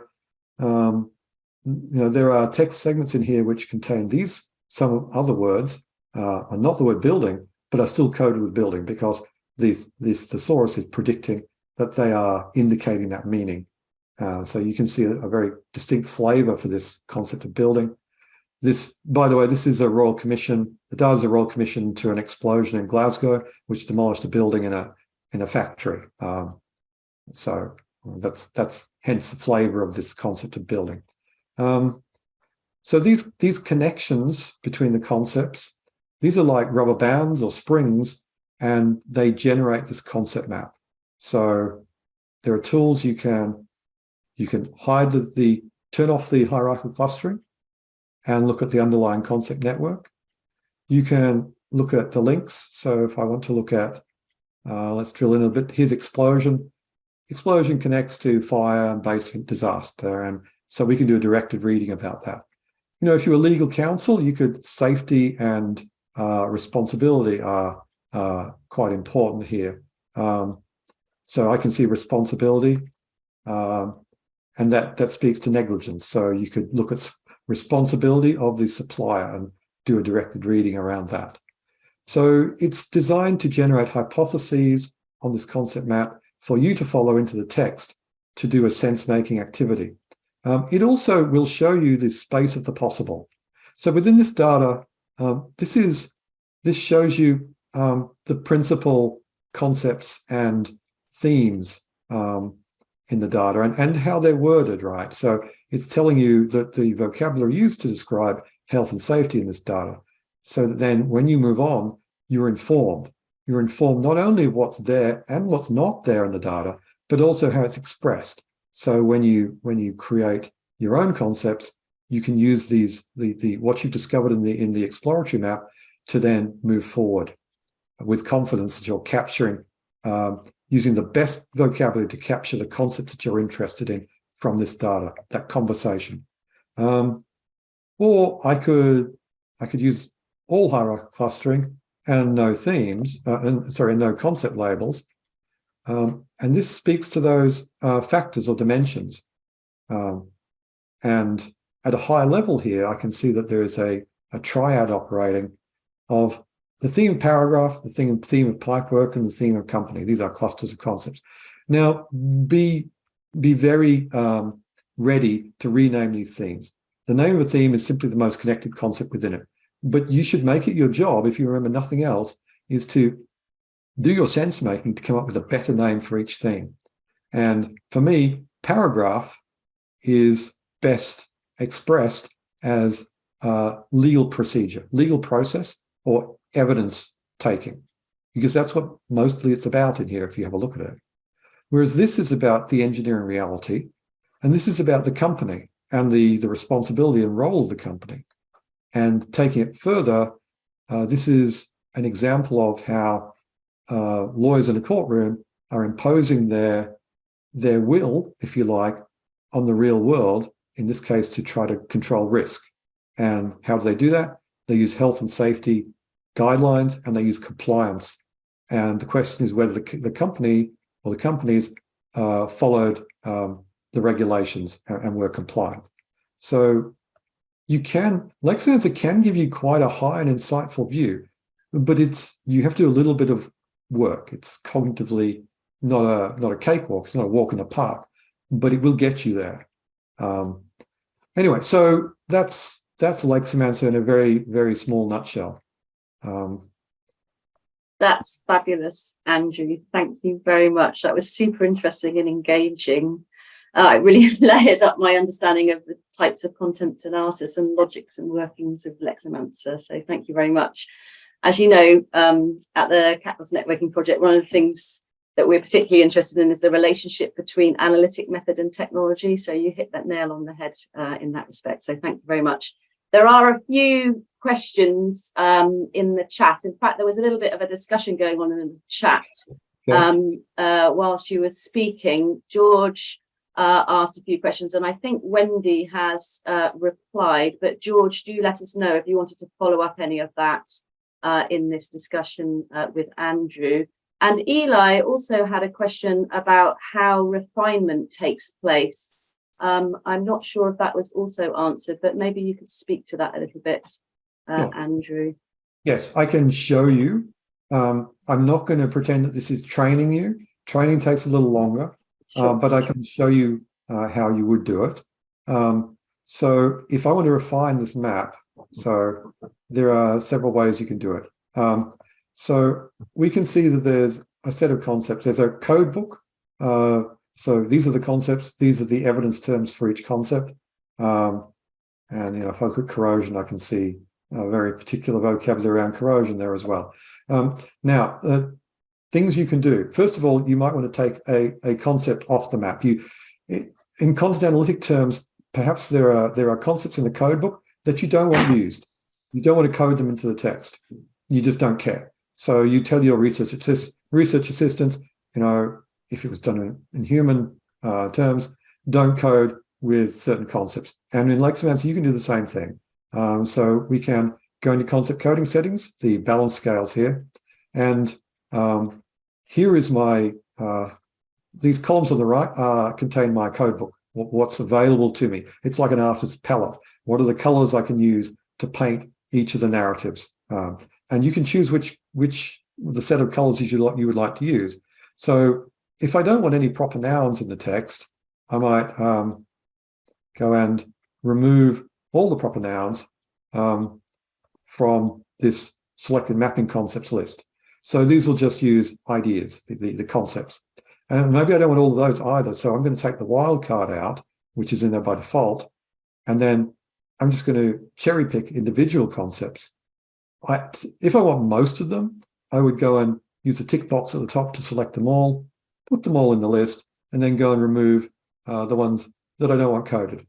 there are text segments in here which contain some other words, are not the word building, but are still coded with building because this thesaurus is predicting that they are indicating that meaning. So you can see a very distinct flavor for this concept of building. This, by the way, this is a Royal Commission. The data is a Royal Commission to an explosion in Glasgow, which demolished a building in a factory. So that's hence the flavor of this concept of building. So these connections between the concepts, these are like rubber bands or springs, and they generate this concept map. So there are tools you can hide turn off the hierarchical clustering and look at the underlying concept network. You can look at the links. So if I want to look at, let's drill in a bit. Here's explosion. Explosion connects to fire and basement disaster. And so we can do a directed reading about that. If you're a legal counsel, you could, safety and responsibility are quite important here. So I can see responsibility, and that speaks to negligence. So you could look at responsibility of the supplier and do a directed reading around that. So it's designed to generate hypotheses on this concept map for you to follow into the text to do a sense-making activity. It also will show you the space of the possible. So within this data, this shows you the principal concepts and themes in the data and how they're worded, right? So it's telling you that the vocabulary used to describe health and safety in this data. So that then when you move on, you're informed. You're informed not only what's there and what's not there in the data, but also how it's expressed. So when you create your own concepts, you can use what you've discovered in the exploratory map to then move forward with confidence that you're capturing, using the best vocabulary to capture the concept that you're interested in from this data, that conversation. Or I could use all hierarchical clustering and no themes, no concept labels. And this speaks to those factors or dimensions. And at a high level here, I can see that there is a triad operating of the theme of paragraph, the theme of pipework, and the theme of company. These are clusters of concepts. Now, be very ready to rename these themes. The name of a theme is simply the most connected concept within it. But you should make it your job, if you remember nothing else, is to do your sense making to come up with a better name for each theme. And for me, paragraph is best expressed as legal procedure, legal process, or evidence taking, because that's what mostly it's about in here if you have a look at it. Whereas this is about the engineering reality, and this is about the company and the responsibility and role of the company. And taking it further, this is an example of how lawyers in a courtroom are imposing their will, if you like, on the real world, in this case, to try to control risk. And how do they do that? They use health and safety guidelines, and they use compliance. And the question is whether the company or the companies followed the regulations and were compliant. So Lexamanta can give you quite a high and insightful view, but you have to do a little bit of work. It's cognitively not a cakewalk. It's not a walk in the park, but it will get you there. Anyway, so that's Lexamanta in a very, very small nutshell. That's fabulous, Andrew. Thank you very much. That was super interesting and engaging. It really layered up my understanding of the types of content analysis and logics and workings of Lexamanta. So thank you very much. As you know, at the CAQDAS Networking project, one of the things that we're particularly interested in is the relationship between analytic method and technology. So you hit that nail on the head in that respect. So thank you very much. There are a few questions in the chat. In fact, there was a little bit of a discussion going on in the chat whilst you were speaking. George asked a few questions, and I think Wendy has replied. But George, do let us know if you wanted to follow up any of that in this discussion with Andrew. And Eli also had a question about how refinement takes place. I'm not sure if that was also answered, but maybe you could speak to that a little bit, Andrew. Yes, I can show you. I'm not going to pretend that this is training you. Training takes a little longer, but I can show you how you would do it. So if I want to refine this map, so there are several ways you can do it. So we can see that there's a set of concepts. There's a code book. So these are the concepts. These are the evidence terms for each concept. And if I look at corrosion, I can see a very particular vocabulary around corrosion there as well. Now, things you can do. First of all, you might want to take a concept off the map. In content analytic terms, perhaps there are concepts in the code book that you don't want used. You don't want to code them into the text. You just don't care. So you tell your research assistants, if it was done in human terms, don't code with certain concepts. And in Lexamanta, you can do the same thing. So we can go into concept coding settings, the balance scales here. And here is these columns on the right contain my code book, what's available to me. It's like an artist's palette. What are the colors I can use to paint each of the narratives? And you can choose which the set of colors you would like to use. So if I don't want any proper nouns in the text, I might go and remove all the proper nouns from this selected mapping concepts list. So these will just use ideas, the concepts. And maybe I don't want all of those either. So I'm going to take the wildcard out, which is in there by default. And then I'm just going to cherry pick individual concepts. If I want most of them, I would go and use the tick box at the top to select them all, put them all in the list, and then go and remove the ones that I don't want coded.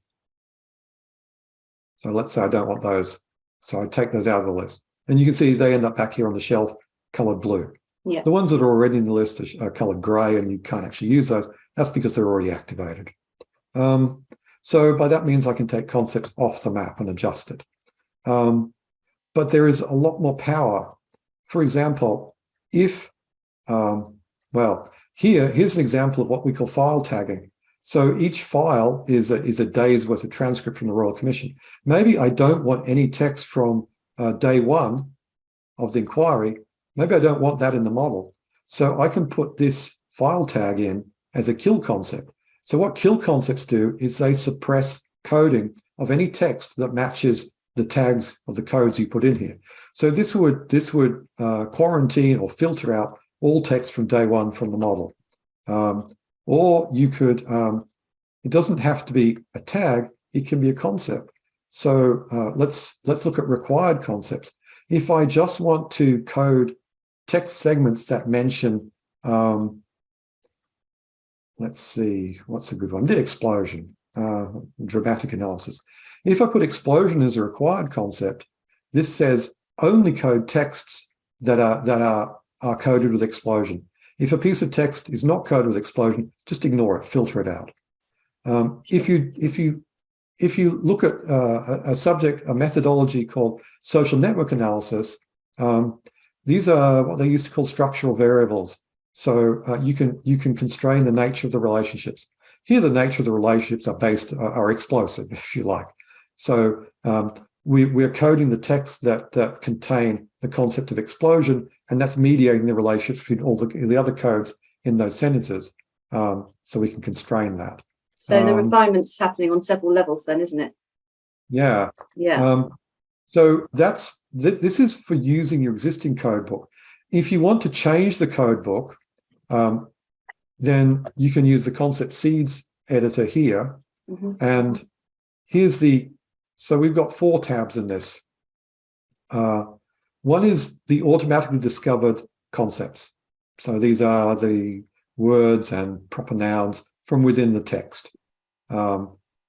So let's say I don't want those. So I take those out of the list. And you can see they end up back here on the shelf, colored blue. Yeah. The ones that are already in the list are colored gray, and you can't actually use those. That's because they're already activated. So So by that means I can take concepts off the map and adjust it. But there is a lot more power. For example, if, well, here's an example of what we call file tagging. So each file is a day's worth of transcript from the Royal Commission. Maybe I don't want any text from day one of the inquiry. Maybe I don't want that in the model. So I can put this file tag in as a kill concept. So what kill concepts do is they suppress coding of any text that matches the tags of the codes you put in here. So this would quarantine or filter out all text from day one from the model. Or you could, it doesn't have to be a tag, it can be a concept. So let's look at required concepts. If I just want to code text segments that mention, let's see, what's a good one? The explosion, dramatic analysis. If I put explosion as a required concept, this says only code texts that are coded with explosion. If a piece of text is not coded with explosion, just ignore it, filter it out. If you look at a methodology called social network analysis, these are what they used to call structural variables. So you can constrain the nature of the relationships. Here, the nature of the relationships are explosive, if you like. So we're coding the texts that contain the concept of explosion, and that's mediating the relationships between all the other codes in those sentences. So we can constrain that. So the refinement's happening on several levels then, isn't it? Yeah. Yeah. So this is for using your existing code book. If you want to change the code book, then you can use the concept seeds editor here. Mm-hmm. And here's so we've got 4 tabs in this. One is the automatically discovered concepts. So these are the words and proper nouns from within the text. And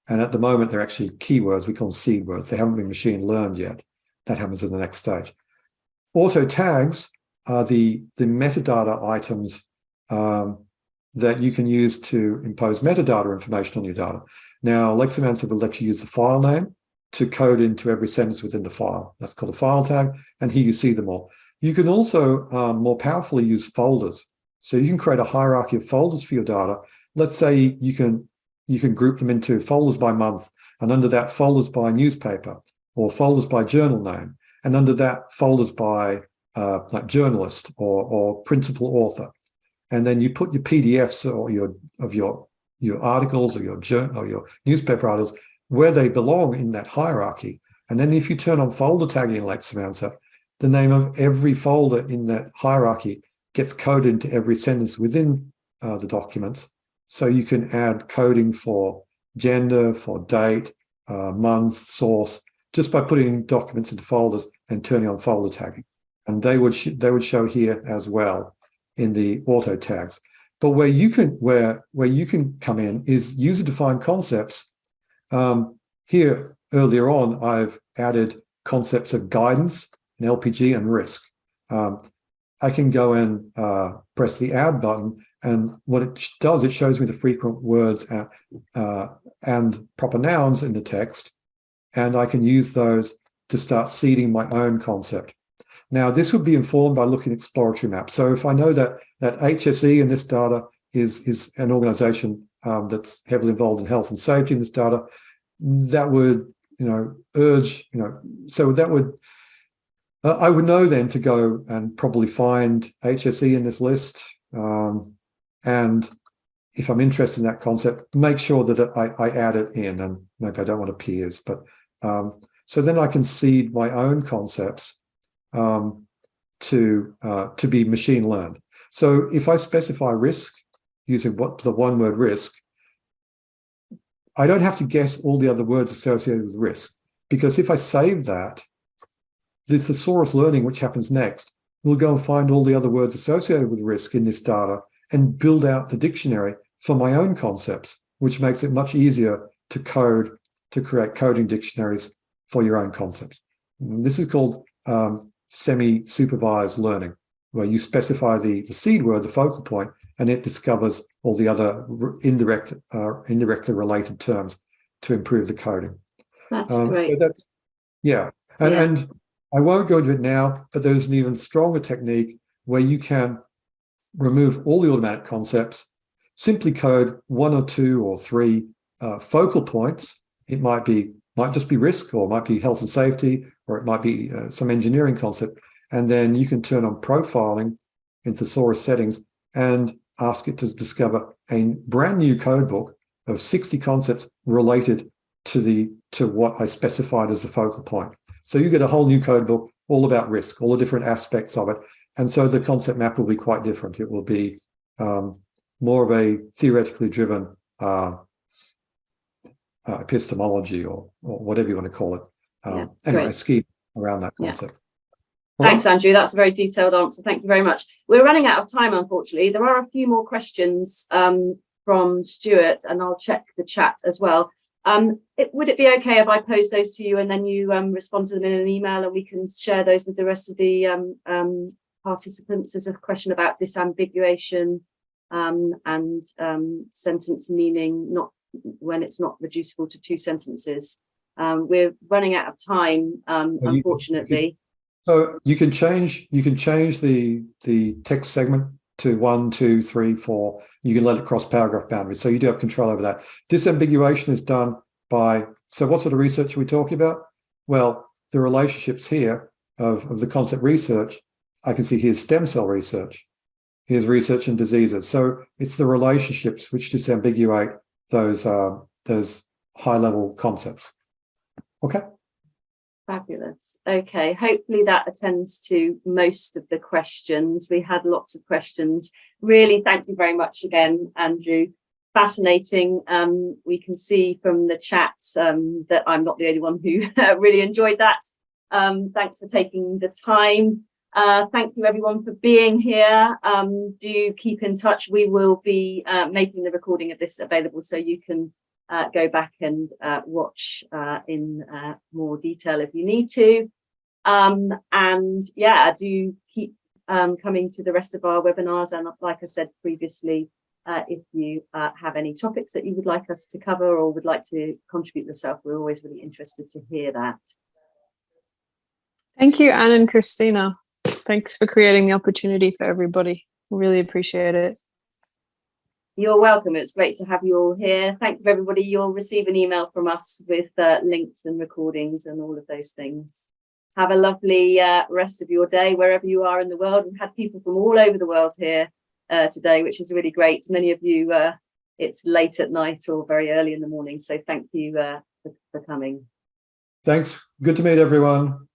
at the moment, they're actually keywords. We call them seed words. They haven't been machine learned yet. That happens in the next stage. Auto tags are the metadata items that you can use to impose metadata information on your data. Now, Lexamanta will let you use the file name to code into every sentence within the file. That's called a file tag, and here you see them all. You can also more powerfully use folders. So you can create a hierarchy of folders for your data. Let's say you can group them into folders by month, and under that folders by newspaper, or folders by journal name, and under that folders by like journalist or principal author. And then you put your PDFs or your articles or your newspaper articles where they belong in that hierarchy. And then if you turn on folder tagging in Lexamanta, the name of every folder in that hierarchy gets coded into every sentence within the documents. So you can add coding for gender, for date, month, source, just by putting documents into folders and turning on folder tagging. And they would show here as well in the auto tags. But where you can come in is user-defined concepts. Here earlier on, I've added concepts of guidance and LPG and risk. I can go and press the add button, and what it does, it shows me the frequent words and proper nouns in the text, and I can use those to start seeding my own concept. Now, this would be informed by looking at exploratory maps. So if I know that HSE in this data is an organization that's heavily involved in health and safety in this data, that would, urge, so that would, I would know then to go and probably find HSE in this list. And if I'm interested in that concept, make sure that I add it in, and maybe I don't want to peers, but so then I can seed my own concepts to be machine learned. So if I specify risk using the one word risk, I don't have to guess all the other words associated with risk, because if I save that, the thesaurus learning, which happens next, will go and find all the other words associated with risk in this data and build out the dictionary for my own concepts, which makes it much easier to create coding dictionaries for your own concepts. And this is called semi-supervised learning, where you specify the seed word, the focal point, and it discovers all the other indirectly related terms to improve the coding. That's great. So that's, yeah. And I won't go into it now, but there's an even stronger technique where you can remove all the automatic concepts, simply code 1 or 2 or 3 focal points. It might just be risk, or it might be health and safety, or it might be some engineering concept. And then you can turn on profiling in thesaurus settings and ask it to discover a brand new code book of 60 concepts related to what I specified as a focal point. So you get a whole new code book all about risk, all the different aspects of it. And so the concept map will be quite different. It will be more of a theoretically driven epistemology, or whatever you want to call it. Anyway, a scheme around that concept. Thanks, Andrew. That's a very detailed answer. Thank you very much. We're running out of time, unfortunately. There are a few more questions from Stuart, and I'll check the chat as well. Would it be okay if I pose those to you and then you respond to them in an email, and we can share those with the rest of the participants? There's a question about disambiguation and sentence meaning not when it's not reducible to 2 sentences. We're running out of time, unfortunately. So you can change the text segment to 1, 2, 3, 4. You can let it cross paragraph boundaries. So you do have control over that. Disambiguation is done by, so what sort of research are we talking about? Well, the relationships here of the concept research, I can see here's stem cell research. Here's research in diseases. So it's the relationships which disambiguate those high-level concepts. Okay. Fabulous. Okay, hopefully that attends to most of the questions. We had lots of questions. Really, thank you very much again, Andrew. Fascinating. We can see from the chat that I'm not the only one who really enjoyed that. Thanks for taking the time. Thank you everyone for being here. Do keep in touch. We will be making the recording of this available, so you can go back and watch in more detail if you need to. And yeah, do keep coming to the rest of our webinars. And like I said previously, if you have any topics that you would like us to cover or would like to contribute yourself, we're always really interested to hear that. Thank you, Anne and Christina. Thanks for creating the opportunity for everybody. Really appreciate it. You're welcome. It's great to have you all here. Thank you, everybody. You'll receive an email from us with links and recordings and all of those things. Have a lovely rest of your day wherever you are in the world. We've had people from all over the world here today, which is really great. Many of you, it's late at night or very early in the morning. So thank you for coming. Thanks. Good to meet everyone.